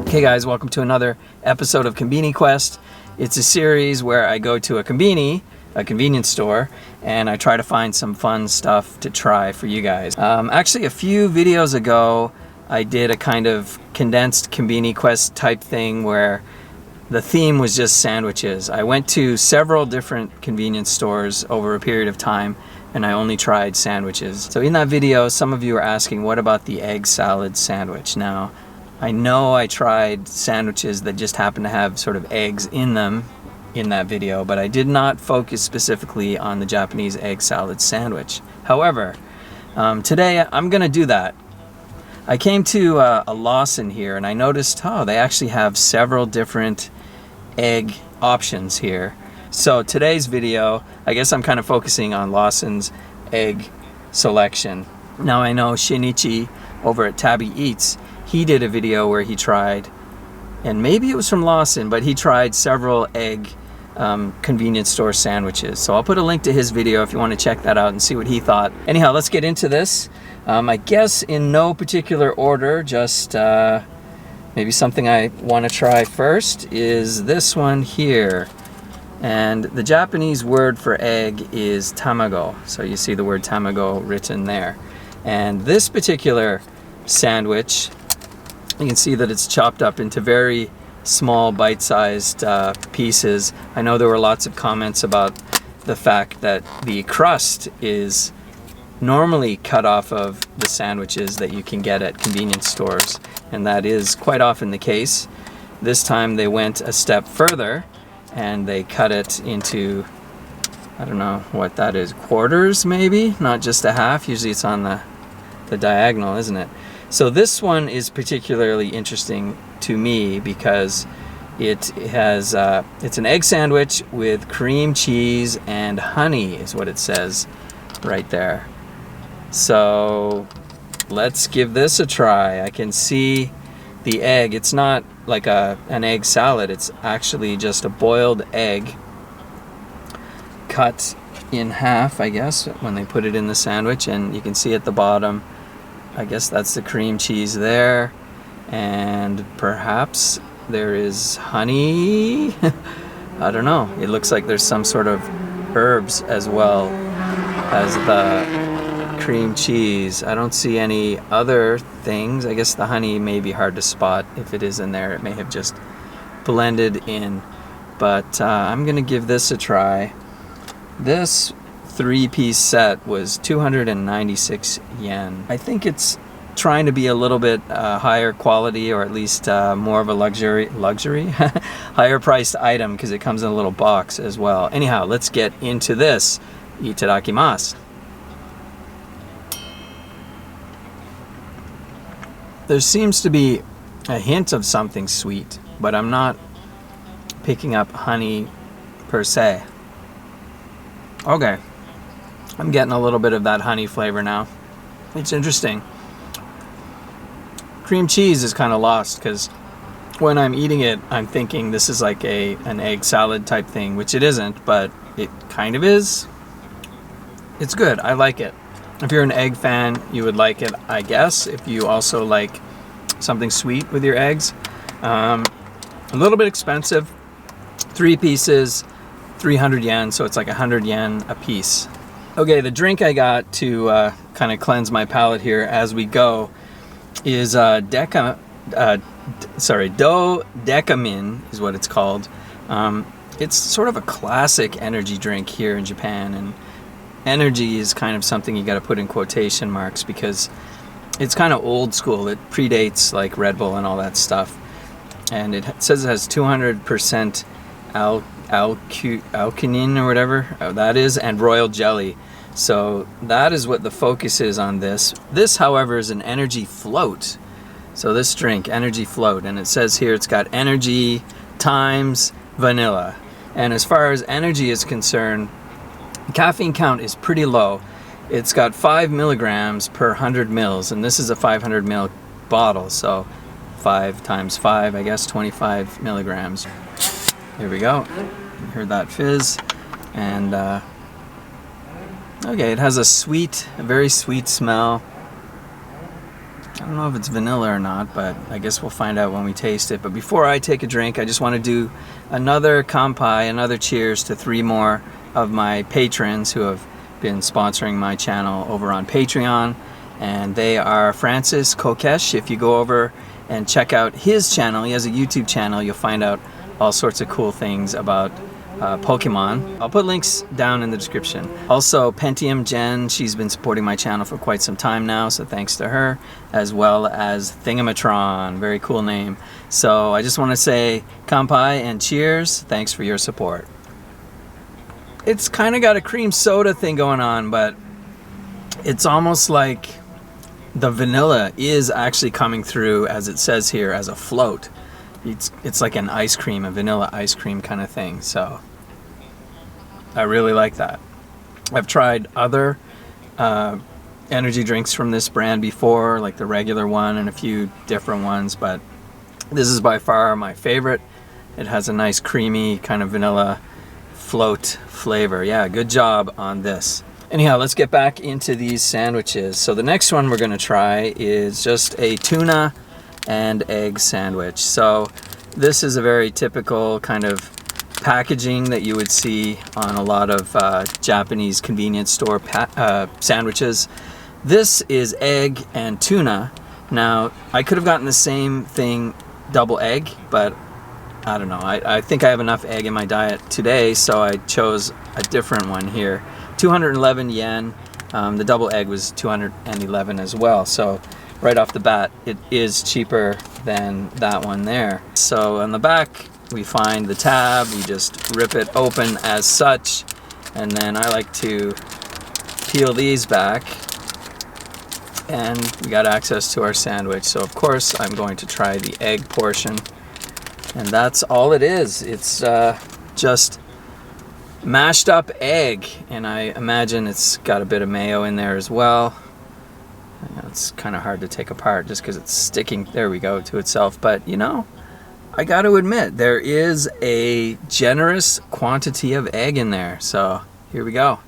Hey guys, welcome to another episode of Konbini Quest. It's a series where I go to a konbini, a convenience store, and I try to find some fun stuff to try for you guys. Actually, a few videos ago, I did a kind of condensed Konbini Quest type thing where the theme was just sandwiches. I went to several different convenience stores over a period of time, and I only tried sandwiches. So in that video, some of you are asking, what about the egg salad sandwich? Now, I know I tried sandwiches that just happen to have sort of eggs in them in that video, but I did not focus specifically on the Japanese egg salad sandwich. However, today I'm gonna do that. I came to a Lawson here and I noticed, oh, they actually have several different egg options here. So today's video, I guess I'm kind of focusing on Lawson's egg selection. Now I know Shinichi over at Tabby Eats, he did a video where he tried, and maybe it was from Lawson, but he tried several egg convenience store sandwiches. So I'll put a link to his video if you want to check that out and see what he thought. Anyhow, let's get into this. I guess in no particular order, just maybe something I want to try first is this one here. And the Japanese word for egg is tamago. So you see the word tamago written there. And this particular sandwich, you can see that it's chopped up into very small bite-sized pieces. I know there were lots of comments about the fact that the crust is normally cut off of the sandwiches that you can get at convenience stores, and that is quite often the case. This time they went a step further and they cut it into, I don't know what that is, quarters maybe, not just a half. Usually it's on the diagonal, isn't it? So this one is particularly interesting to me because it has it's an egg sandwich with cream cheese and honey is what it says right there. So let's give this a try. I can see the egg. It's not like an egg salad. It's actually just a boiled egg cut in half, I guess, when they put it in the sandwich, and you can see at the bottom, I guess that's the cream cheese there, and perhaps there is honey. I don't know. It looks like there's some sort of herbs as well as the cream cheese. I don't see any other things. I guess the honey may be hard to spot. If it is in there, it may have just blended in. But I'm gonna give this a try. This 3-piece set was 296 yen. I think it's trying to be a little bit higher quality, or at least more of a luxury higher priced item, because it comes in a little box as well. Anyhow, let's get into this. Itadakimasu. There seems to be a hint of something sweet, but I'm not picking up honey per se. Okay. I'm getting a little bit of that honey flavor now. It's interesting. Cream cheese is kind of lost because when I'm eating it, I'm thinking this is like an egg salad type thing, which it isn't, but it kind of is. It's good. I like it. If you're an egg fan, you would like it, I guess. If you also like something sweet with your eggs. A little bit expensive. 3 pieces, 300 yen, so it's like 100 yen a piece. Okay, the drink I got to kind of cleanse my palate here as we go is Do-Decamin is what it's called. It's sort of a classic energy drink here in Japan, and energy is kind of something you got to put in quotation marks because it's kind of old school. It predates like Red Bull and all that stuff, and it says it has 200% alkanin or whatever that is, and royal jelly. So that is what the focus is on this. This, however, is an energy float. So this drink, energy float, and it says here it's got energy times vanilla. And as far as energy is concerned, the caffeine count is pretty low. It's got 5 milligrams per 100 mils, and this is a 500 ml bottle, so 5 times 5, I guess, 25 milligrams. Here we go. You heard that fizz. And okay, it has a very sweet smell. I don't know if it's vanilla or not, but I guess we'll find out when we taste it. But before I take a drink, I just want to do another kanpai, another cheers to 3 more of my patrons who have been sponsoring my channel over on Patreon. And they are Francis Kokesh. If you go over and check out his channel, he has a YouTube channel, you'll find out all sorts of cool things about Pokemon. I'll put links down in the description. Also, Pentium Jen, she's been supporting my channel for quite some time now, so thanks to her, as well as Thingamatron, very cool name. So I just want to say kanpai and cheers. Thanks for your support. It's kind of got a cream soda thing going on, but it's almost like the vanilla is actually coming through, as it says here, as a float. It's like an ice cream, a vanilla ice cream kind of thing. So I really like that. I've tried other energy drinks from this brand before, like the regular one and a few different ones, but this is by far my favorite. It has a nice creamy kind of vanilla float flavor. Yeah, good job on this. Anyhow, let's get back into these sandwiches. So the next one we're going to try is just a tuna and egg sandwich. So this is a very typical kind of packaging that you would see on a lot of Japanese convenience store sandwiches. This is egg and tuna. Now, I could have gotten the same thing, double egg, but I don't know. I think I have enough egg in my diet today, so I chose a different one here. 211 yen. The double egg was 211 as well. So right off the bat, it is cheaper than that one there. So on the back, we find the tab. We just rip it open as such. And then I like to peel these back. And we got access to our sandwich. So of course, I'm going to try the egg portion. And that's all it is. It's just mashed up egg. And I imagine it's got a bit of mayo in there as well. It's kind of hard to take apart just because it's sticking, there we go, to itself. But you know, I got to admit, there is a generous quantity of egg in there. So here we go.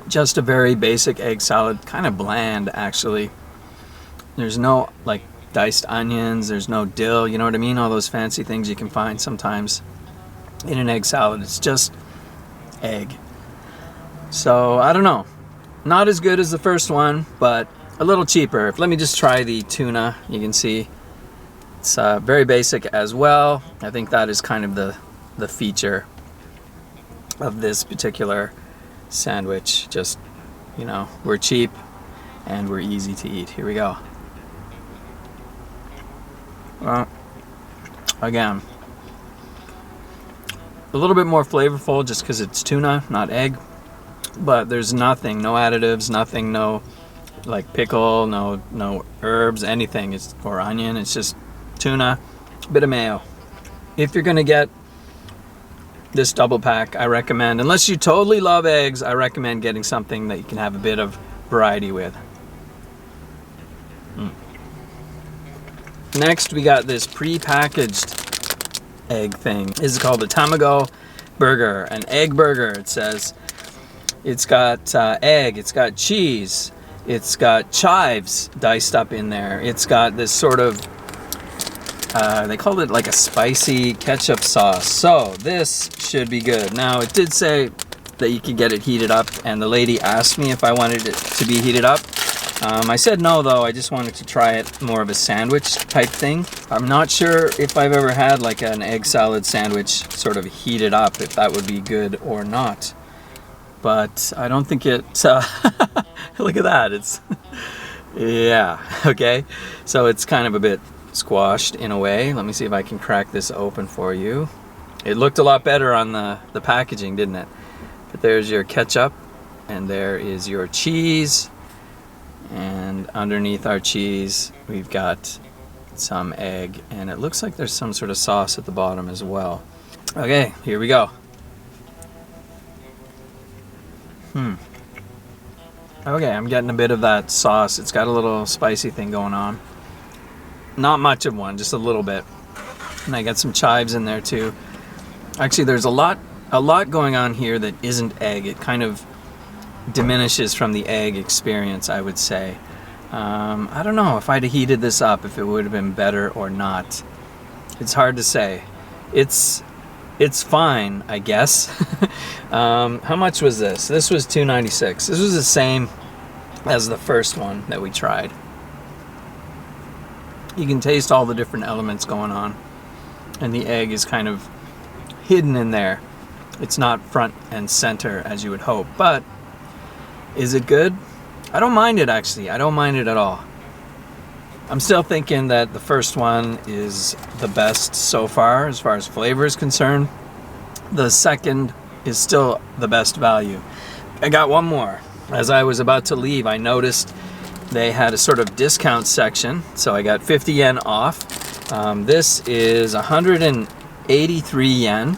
Just a very basic egg salad, kind of bland actually. There's no like diced onions, there's no dill, you know what I mean? All those fancy things you can find sometimes in an egg salad. It's just egg. So I don't know. Not as good as the first one, but a little cheaper. Let me just try the tuna. You can see it's very basic as well. I think that is kind of the feature of this particular sandwich. Just, you know, we're cheap and we're easy to eat. Here we go. Well, again, a little bit more flavorful just because it's tuna, not egg. But there's nothing, no additives, nothing, no like pickle, no herbs, anything. It's or onion. It's just tuna, a bit of mayo. If you're gonna get this double pack, I recommend, unless you totally love eggs, I recommend getting something that you can have a bit of variety with. Next, we got this pre-packaged egg thing. This is called the Tamago burger, an egg burger. It says. It's got egg, it's got cheese, it's got chives diced up in there. It's got this sort of, they called it like a spicy ketchup sauce. So this should be good. Now it did say that you could get it heated up, and the lady asked me if I wanted it to be heated up. I said no though, I just wanted to try it more of a sandwich type thing. I'm not sure if I've ever had like an egg salad sandwich sort of heated up, if that would be good or not. But I don't think it, look at that, it's, yeah, okay. So it's kind of a bit squashed in a way. Let me see if I can crack this open for you. It looked a lot better on the packaging, didn't it? But there's your ketchup, and there is your cheese. And underneath our cheese, we've got some egg, and it looks like there's some sort of sauce at the bottom as well. Okay, here we go. Okay, I'm getting a bit of that sauce. It's got a little spicy thing going on. Not much of one, just a little bit. And I got some chives in there too. Actually, there's a lot going on here that isn't egg. It kind of diminishes from the egg experience, I would say. I don't know if I'd have heated this up if it would have been better or not. It's hard to say. It's fine, I guess. How much was this? This was $2.96. This was the same as the first one that we tried. You can taste all the different elements going on, and the egg is kind of hidden in there. It's not front and center as you would hope, but is it good? I don't mind it, actually. I don't mind it at all. I'm still thinking that the first one is the best so far as flavor is concerned. The second is still the best value. I got one more. As I was about to leave, I noticed they had a sort of discount section, so I got 50 yen off. This is 183 yen,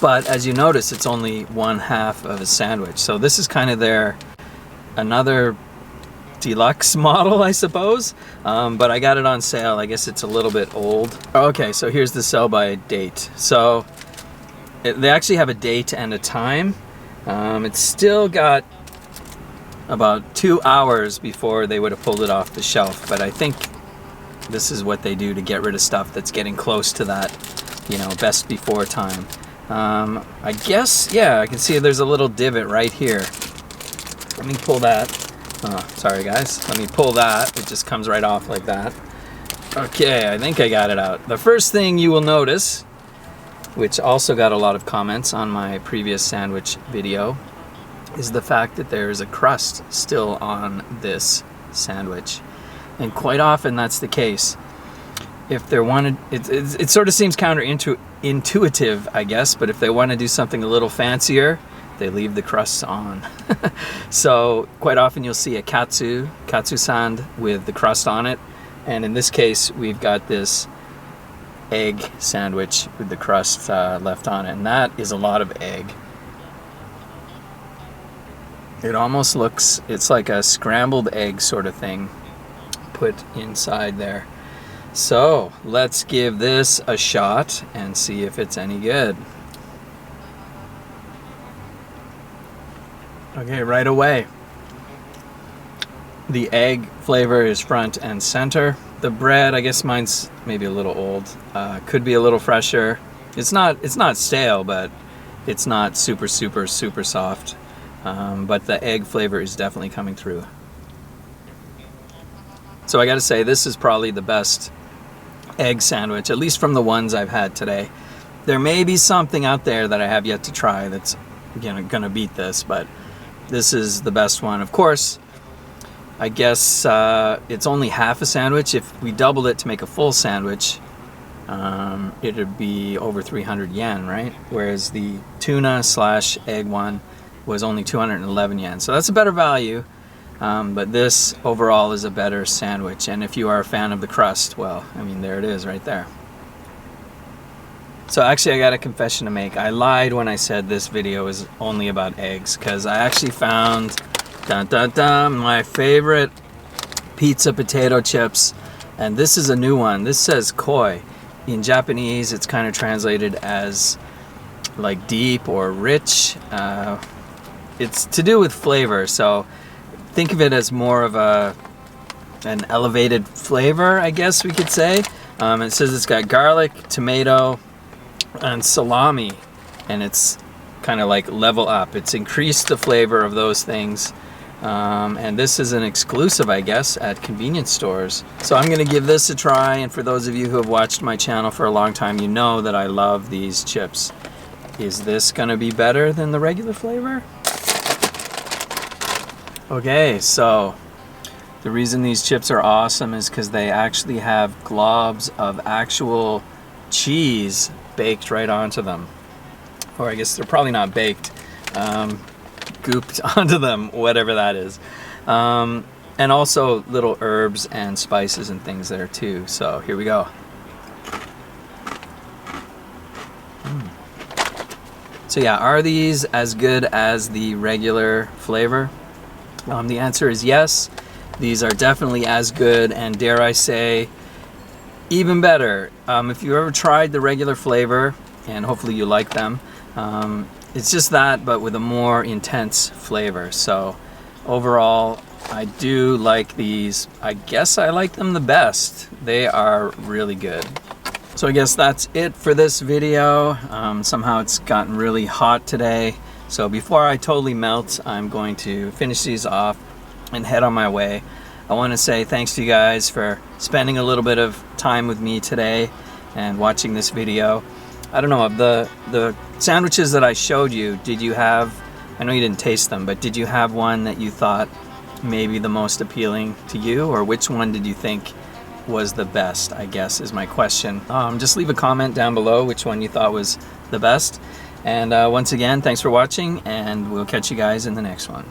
but as you notice, it's only 1/2 of a sandwich. So this is kind of another deluxe model, I suppose, but I got it on sale. I guess it's a little bit old. Okay, so here's the sell by date. So they actually have a date and a time. It's still got about 2 hours before they would have pulled it off the shelf, but I think this is what they do to get rid of stuff that's getting close to that, best before time. I guess, yeah, I can see there's a little divot right here. Let me pull that. Oh, sorry guys. Let me pull that. It just comes right off like that. Okay, I think I got it out. The first thing you will notice, which also got a lot of comments on my previous sandwich video, is the fact that there is a crust still on this sandwich. And quite often that's the case. If they wanted, it sort of seems counterintuitive, I guess, but if they want to do something a little fancier, they leave the crusts on. So quite often you'll see a katsu sand with the crust on it, and in this case we've got this egg sandwich with the crust left on it, and that is a lot of egg. It almost looks, it's like a scrambled egg sort of thing put inside there. So let's give this a shot and see if it's any good. Okay, right away, the egg flavor is front and center. The bread, I guess mine's maybe a little old, could be a little fresher. It's not stale, but it's not super soft. But the egg flavor is definitely coming through. So I gotta say, this is probably the best egg sandwich, at least from the ones I've had today. There may be something out there that I have yet to try that's gonna beat this, but this is the best one. Of course, I guess it's only half a sandwich. If we doubled it to make a full sandwich, it would be over 300 yen, right? Whereas the tuna/egg one was only 211 yen. So that's a better value, but this overall is a better sandwich. And if you are a fan of the crust, well, I mean, there it is right there. So actually, I got a confession to make. I lied when I said this video is only about eggs, because I actually found my favorite pizza potato chips, and this is a new one. This says koi. In Japanese, it's kind of translated as like deep or rich. It's to do with flavor, so think of it as more of an elevated flavor, I guess we could say. It says it's got garlic, tomato, and salami, and it's kind of like level up. It's increased the flavor of those things, and this is an exclusive, I guess, at convenience stores. So I'm gonna give this a try, and for those of you who have watched my channel for a long time, you know that I love these chips. Is this gonna be better than the regular flavor? Okay, so the reason these chips are awesome is because they actually have globs of actual cheese baked right onto them. Or I guess they're probably not baked, gooped onto them, whatever that is. And also little herbs and spices and things there too. So here we go. So yeah, are these as good as the regular flavor? The answer is yes. These are definitely as good, and dare I say, even better. If you ever tried the regular flavor, and hopefully you like them, it's just that, but with a more intense flavor. So overall, I do like these. I guess I like them the best. They are really good. So I guess that's it for this video. Somehow it's gotten really hot today. So before I totally melt, I'm going to finish these off and head on my way. I want to say thanks to you guys for spending a little bit of time with me today and watching this video. I don't know, of the sandwiches that I showed you, did you have, I know you didn't taste them, but did you have one that you thought maybe the most appealing to you, or which one did you think was the best, I guess is my question. Just leave a comment down below which one you thought was the best. And once again, thanks for watching, and we'll catch you guys in the next one.